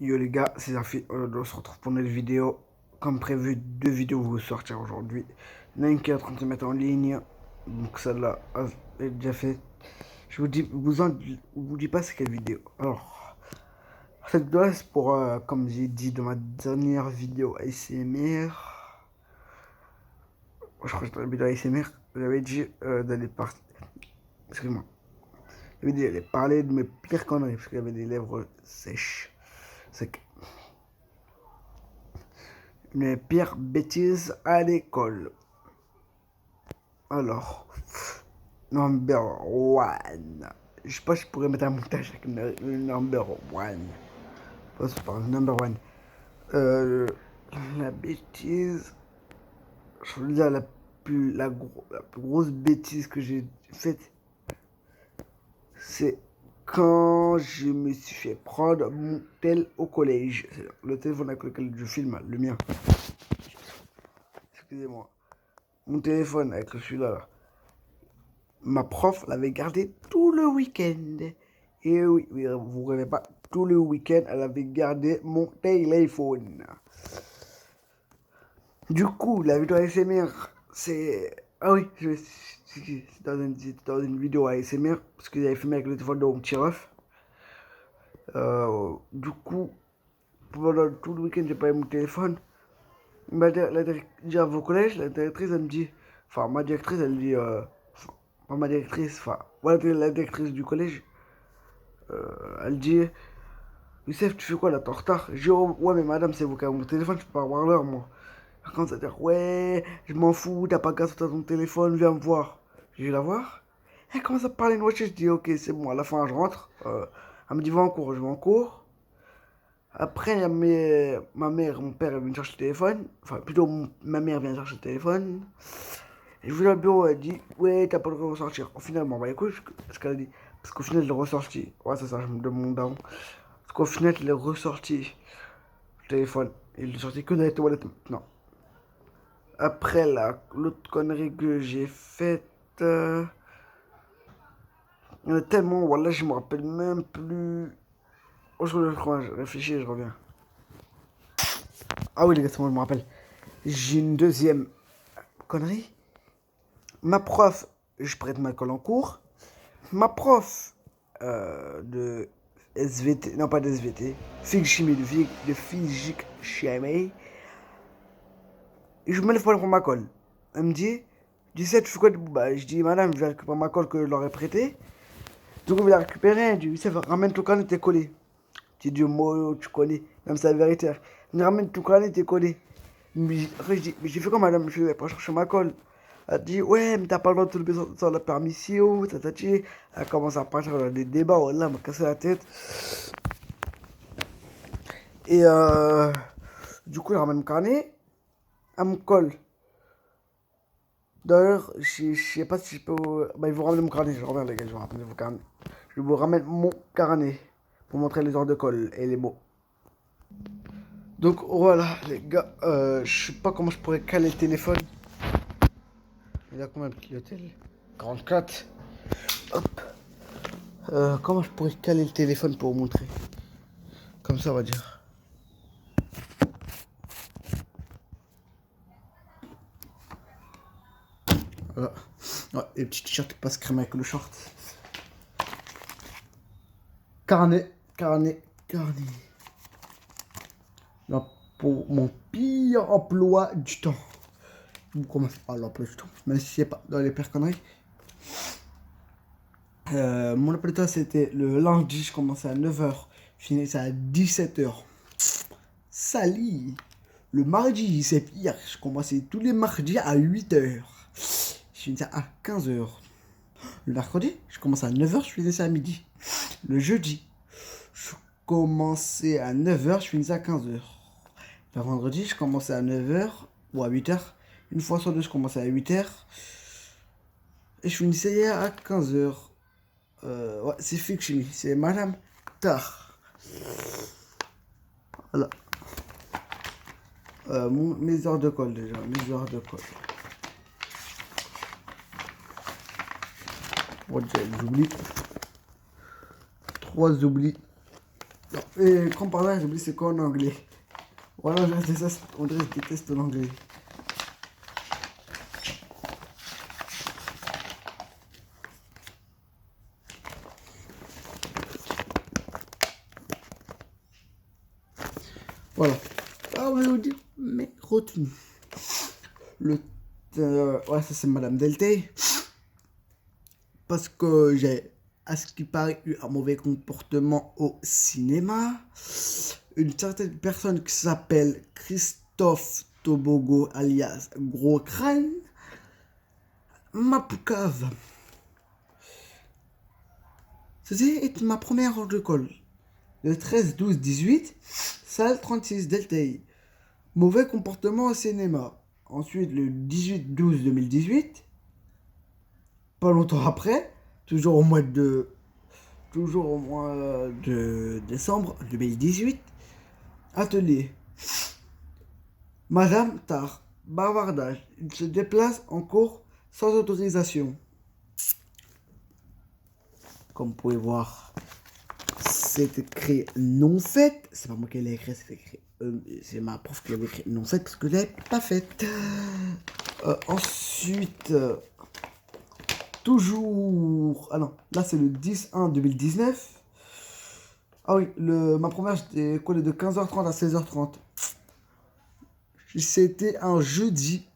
Yo les gars, c'est Zafi. On se retrouve pour une nouvelle vidéo. Comme prévu, deux vidéos vont sortir aujourd'hui. Il y en a une qui est en train de se mettre en ligne. Donc celle-là est déjà faite. Je vous dis pas c'est quelle vidéo. Alors, cette vidéo c'est pour, comme j'ai dit dans ma dernière vidéo ASMR. Je crois que dans la vidéo ASMR, j'avais dit d'aller partir. Excuse-moi. J'avais dit d'aller parler de mes pires conneries parce qu'il y avait des lèvres sèches. C'est mes pires bêtises à l'école. Alors, number one. Je sais pas si je pourrais mettre un montage avec le number one. Pas se parle, number one. La bêtise. Je veux dire, la plus grosse bêtise que j'ai faite, c'est quand je me suis fait prendre mon tel au collège. Le téléphone avec lequel je filme, le mien. Excusez-moi. Mon téléphone avec celui-là, là. Ma prof l'avait gardé tout le week-end. Et oui, vous ne rêvez pas, tout le week-end, elle avait gardé mon téléphone. Du coup, la vidéo ASMR, c'est... Ah oui, c'est dans une vidéo ASMR, parce que j'avais filmé avec le téléphone de mon petit ref. Du coup, pendant tout le week-end, j'ai pas eu mon téléphone. Déjà au collège, la directrice, elle me dit... Enfin, ma directrice, elle dit... Pas ma directrice, enfin... Voilà, la directrice du collège. Elle dit... Youssef, tu fais quoi là? T'es en retard? Je dis, oh, ouais, mais madame, c'est vous qui avez mon téléphone, je peux pas avoir l'heure, moi. Elle commence à dire, ouais, je m'en fous, t'as pas qu'à sortir ton téléphone, viens me voir. Je vais la voir. Elle commence à parler de moi, je dis, ok, c'est bon, à la fin, je rentre. Elle me dit, va en cours, je vais en cours. Après, il y a ma mère, mon père, elle vient chercher le téléphone. Enfin, plutôt, ma mère vient chercher le téléphone. Et je vais dans le bureau, elle dit, ouais, t'as pas le droit de ressortir. Au final, bon, bah écoute, ce qu'elle a dit. Parce qu'au final, elle est ressortie. Ouais, c'est ça, je me demande d'avant. Parce qu'au final, il est ressorti le téléphone. Il est sorti que dans les toilettes maintenant. Après, l'autre connerie que j'ai faite. Il y en a tellement, voilà, je me rappelle même plus. Oh, je réfléchis, je reviens. Ah oui, les gars, c'est moi, je me rappelle. J'ai une deuxième connerie. Ma prof, je prête ma colle en cours. Ma prof de SVT, non pas de SVT, physique chimie, de physique chimie. Et je me lève pour aller prendre ma colle. Elle me dit, tu sais, tu fais quoi? Bah, je dis, madame, je vais récupérer ma colle que je leur ai prêtée. Du coup, je vais la récupérer. Elle dit, ça ramène ton carnet, t'es collé. Tu dis, moi, tu connais. Même c'est la vérité. Elle me ramène ton carnet, t'es collé. Après, je dis, mais j'ai fait quoi, madame? Je vais pas chercher ma colle. Elle dit, ouais, mais t'as pas le droit de te lever sans la permission. Tatati. Elle commence à partir dans des débats. Oh là, elle m'a cassé la tête. Et du coup, elle ramène mon carnet. Elle me colle. D'ailleurs, je sais pas si je peux. Bah, il vous ramène mon carnet. Je reviens, les gars, je vous ramène mon carnet. Je vous ramène mon carnet pour montrer les heures de colle et les mots. Donc voilà, les gars, je sais pas comment je pourrais caler le téléphone. Il a combien de clientèle? 44. Hop. Comment je pourrais caler le téléphone pour vous montrer? Comme ça, on va dire. Voilà. Ouais, et le petit t-shirt qui passe crème avec le short. Carnet, carnet, carnet. Là, pour mon pire emploi du temps. On commence par l'emploi du temps, même si c'est pas dans les pires conneries. Mon emploi du temps, c'était le lundi, je commençais à 9h, je finissais à 17h. Sali. Le mardi, c'est pire, je commençais tous les mardis à 8h. Je finissais à 15h. Le mercredi, je commençais à 9h, je finissais à midi. Le jeudi, je commençais à 9h, je finissais à 15h. Le vendredi, je commençais à 9h ou à 8h. Une fois sur deux, je commençais à 8h. Et je finissais à 15h. Ouais, c'est fiction, c'est madame tard. Voilà. Mes heures de colle déjà, mes heures de colle. Bon, j'oublie. 3 oublis. Et comme par là, j'ai oublié c'est quoi en anglais. Voilà, on déteste l'anglais. Voilà. Ah, on va vous dire, mais retenu. Ouais, ça c'est Madame Deltay. Parce que j'ai, à ce qui paraît, eu un mauvais comportement au cinéma. Une certaine personne qui s'appelle Christophe Tobogo, alias Gros Crâne, m'a poucave. C'était ma première heure de colle. Le 13-12-18, salle 36 Deltay. Mauvais comportement au cinéma. Ensuite, le 18-12-2018, pas longtemps après, toujours au mois de décembre 2018, atelier. Madame Tar, bavardage. Il se déplace en cours sans autorisation. Comme vous pouvez voir, c'est écrit non faite. C'est pas moi qui l'ai écrit, c'est écrit. C'est ma prof qui l'avait écrit non faite parce que je l'ai pas faite. Ensuite, toujours. Ah non, là c'est le 10-1-2019. Ah oui, ma première, j'étais collé de 15h30 à 16h30. C'était un jeudi.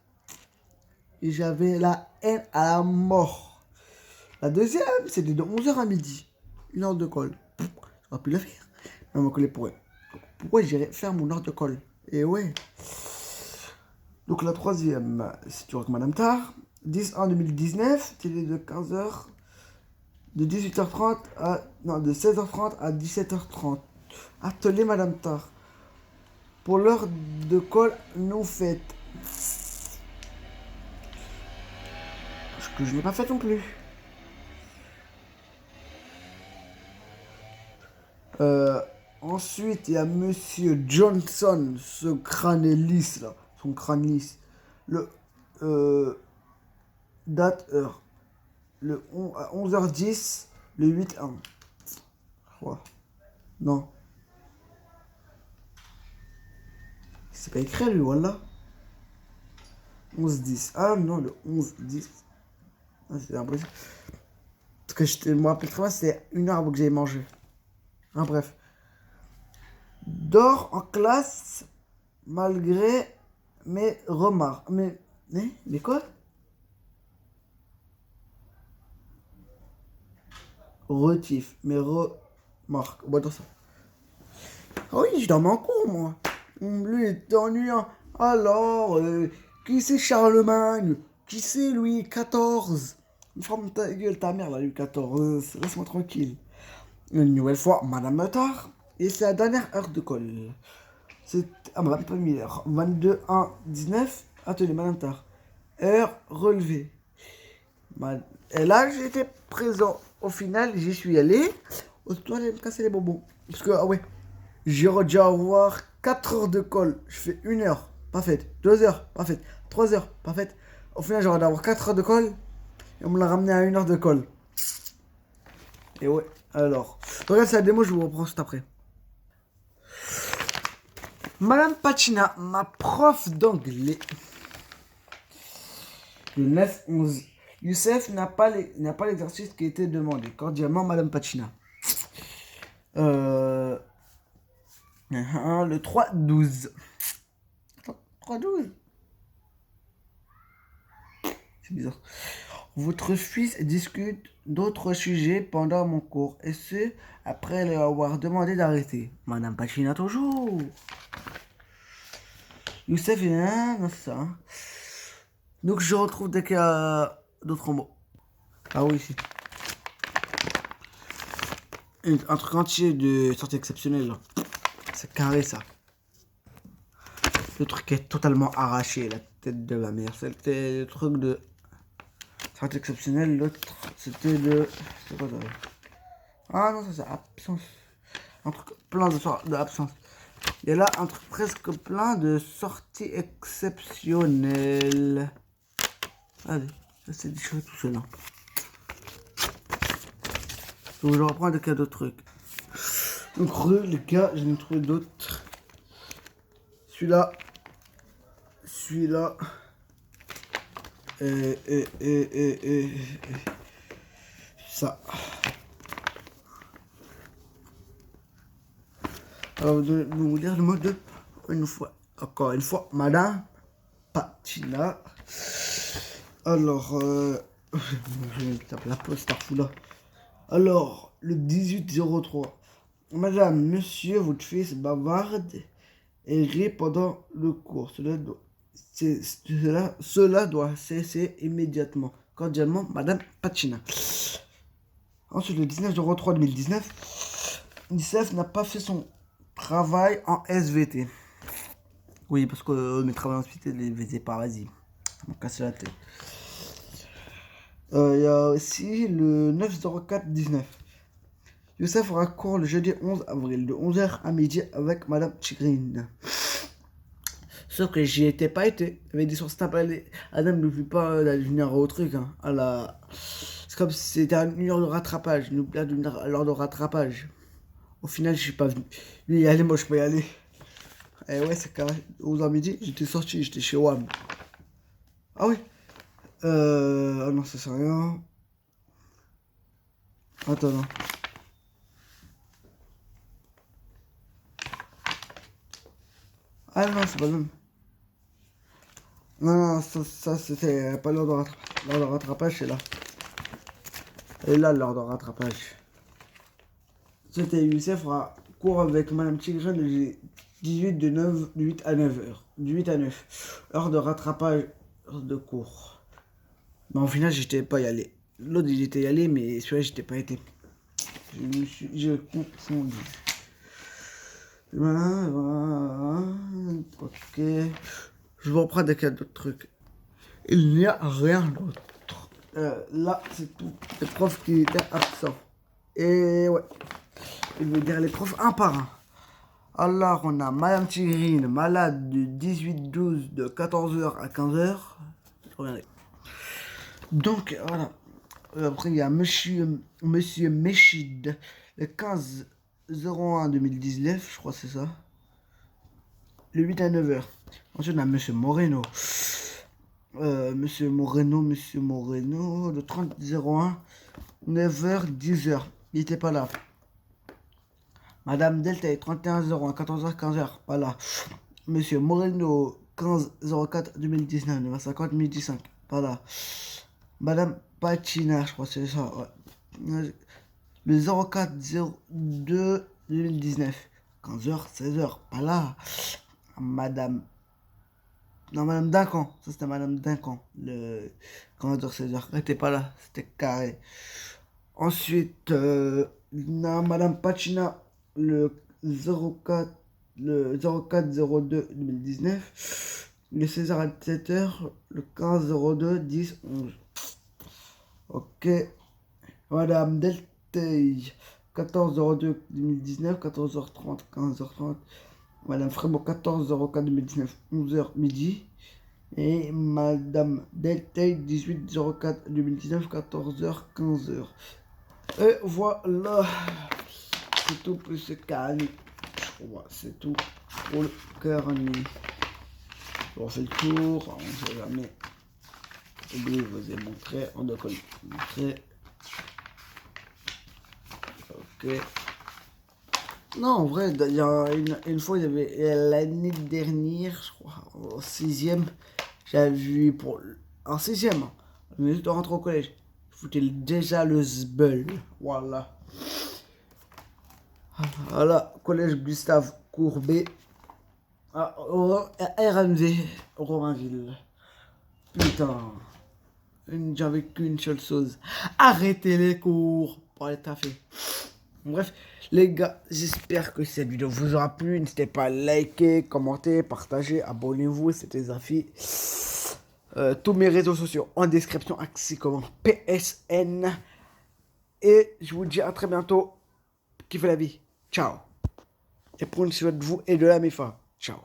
Et j'avais la haine à la mort. La deuxième, c'était de 11h à midi. Une heure de colle. J'aurais pu la faire. Mais on m'a collé pour elle. Pourquoi j'irais faire mon heure de colle? Et ouais. Donc la troisième, c'est toujours avec Madame Tar. 10-1-2019, c'était de 15h. De 18h30 à. Non, de 16h30 à 17h30. Atelier Madame Tar. Pour l'heure de colle non faite. Ce que je n'ai pas fait non plus. Ensuite, il y a Monsieur Johnson, ce crâne lisse là. Son crâne lisse. Le. Date, heure. À 11h10, le 8-1. Ouais. Non. C'est pas écrit lui, voilà. 11-10. Ah non, le 11-10. Ah, c'est impossible. Parce que je me rappelle très bien, c'était une heure avant que j'aille manger. Ah, bref. Dors en classe malgré mes remarques. Mais quoi? Retif, mes remarques. Bon, dans ça. Ah oui, je dormais en cours, moi. Lui est ennuyant. Alors, qui c'est Charlemagne? Qui c'est Louis XIV? Ferme ta gueule, ta mère, là, Louis XIV. Laisse-moi tranquille. Une nouvelle fois, Madame Meutard. Et c'est la dernière heure de colle. C'est. Ah, Madame pas mis l'heure. 22-1-19, atelier Madame Tard. Heure relevée. Et là, j'étais présent. Au final, j'y suis allé. Autant aller me casser les bonbons. Parce que, ah ouais, j'ai dû avoir 4 heures de colle. Je fais 1 heure, pas faite. 2 heures, pas faite. 3 heures, pas faite. Au final, j'aurais dû avoir 4 heures de colle. Et on me l'a ramené à 1 heure de colle. Et ouais, alors. Regarde, c'est la démo, je vous reprends juste après. Madame Pachina, ma prof d'anglais. Le 9-11. Youssef n'a pas l'exercice qui était demandé. Cordialement, Madame Pachina. Le 3-12. Attends, 3-12. C'est bizarre. Votre fils discute d'autres sujets pendant mon cours. Et ce, après lui avoir demandé d'arrêter. Madame Pachina, toujours. Youssef, non, c'est ça. Hein. Donc, je retrouve dès qu'il y a d'autres mots. Ah oui, si. Un truc entier de sortie exceptionnelle, là. C'est carré, ça. Le truc est totalement arraché, la tête de ma mère. C'était le truc de sortie exceptionnelle. L'autre, c'était le. C'est quoi ça? Ah non, ça c'est absence. Un truc plein de absence. Il y a là un truc presque plein de sorties exceptionnelles. Allez, ça c'est des choses tout seul. Donc je reprends des cas de trucs. Donc, les gars, j'en ai trouvé d'autres. Celui-là. Celui-là. Et ça. Alors, je vais vous lire le mot de une fois. Encore une fois, Madame Patina. Alors, je vais taper la poste là. Alors, le 1803. Madame, monsieur, votre fils bavarde et rit pendant le cours. Cela doit cesser immédiatement. Cordialement, Madame Patina. Ensuite, le 19/03/2019, l'UNICEF n'a pas fait son travail en SVT. Oui, parce que mes travaux en SVT, les faisais pas, vas-y. Ça m'a cassé la tête. Il y a aussi le 9/04/19. Youssef aura cours le jeudi 11 avril, de 11h à midi avec Madame Chigrine. Sauf que j'y étais pas été. Il avait dit sur Snap, Adam ne veut pas d'aller venir au truc. Hein, à la... C'est comme si c'était une heure de rattrapage. Il nous plaît de venir à l'heure de rattrapage. Au final, je suis pas venu. Lui, il est allé, moi, je peux y aller. Et ouais, c'est carré. 11h midi, j'étais sorti, j'étais chez WAM. Ah oui. Ah non, ça sert à rien. Attends, non. Ah non, c'est pas le même. Non, ça c'était pas l'heure de rattrapage. L'heure de rattrapage, c'est là. Et là, l'heure de rattrapage. C'était Youssef aura cours avec Madame Tigre le 18 de 9, du 8 à 9h. Du 8 à 9. Heure de rattrapage, heure de cours. Mais en final, j'étais pas y allé. L'autre, il était y allé, mais celui-là, j'étais pas été. J'ai confondu. Voilà. Ok. Je vais reprendre des cas d'autres trucs. Il n'y a rien d'autre. Là, c'est tout. Les profs qui étaient absents. Et ouais. Je vais dire les profs un par un. Alors, on a Madame Tigrine, malade du 18-12 de 14h à 15h. Regardez. Donc, voilà. Après, il y a Monsieur Méchid, le 15/01/2019, je crois que c'est ça. Le 8 à 9h. Ensuite, on a Monsieur Moreno. Monsieur Moreno, le 30/01, 9h, 10h. Il n'était pas là. Madame Delta, 31/01, 14h, 15h, pas là. Monsieur Moreno, 15/04/2019, 9h50, midi 5, pas là. Madame Patina, je crois que c'est ça, ouais. Le 04/02/2019, 15h, 16h, pas là. Madame... Non, Madame Duncan, ça c'était Madame Duncan, le 15h, 16h, elle était pas là, c'était carré. Ensuite, Madame Patina, le 04/02/2019, le 16h à 17h, le 15/02/10/11. Ok. Madame Deltey, 14/02/2019, 14h30, 15h30. Madame Frémont, 14/04/2019, 11h midi. Et Madame Deltey, 18/04/2019, 14h, 15h. Et voilà. C'est tout pour ce carnet. C'est tout pour le carnet. On fait le tour. On ne sait jamais. Je vous ai montré. On doit montrer. Ok. Non, en vrai, il y a une fois, il y avait l'année dernière, je crois, en 6e, j'avais vu en 6e, mais de rentrer au collège, je foutais déjà le zbeul. Voilà. Voilà, collège Gustave Courbet, à RMV, Romainville. Putain, j'avais qu'une seule chose. Arrêtez les cours pour aller taffer. Bref, les gars, j'espère que cette vidéo vous aura plu. N'hésitez pas à liker, commenter, partager, abonnez-vous, c'était Zafi. Tous mes réseaux sociaux en description, accès comme PSN. Et je vous dis à très bientôt. Kiffez la vie. Ciao. Et prenez soin de vous et de la méfa. Ciao.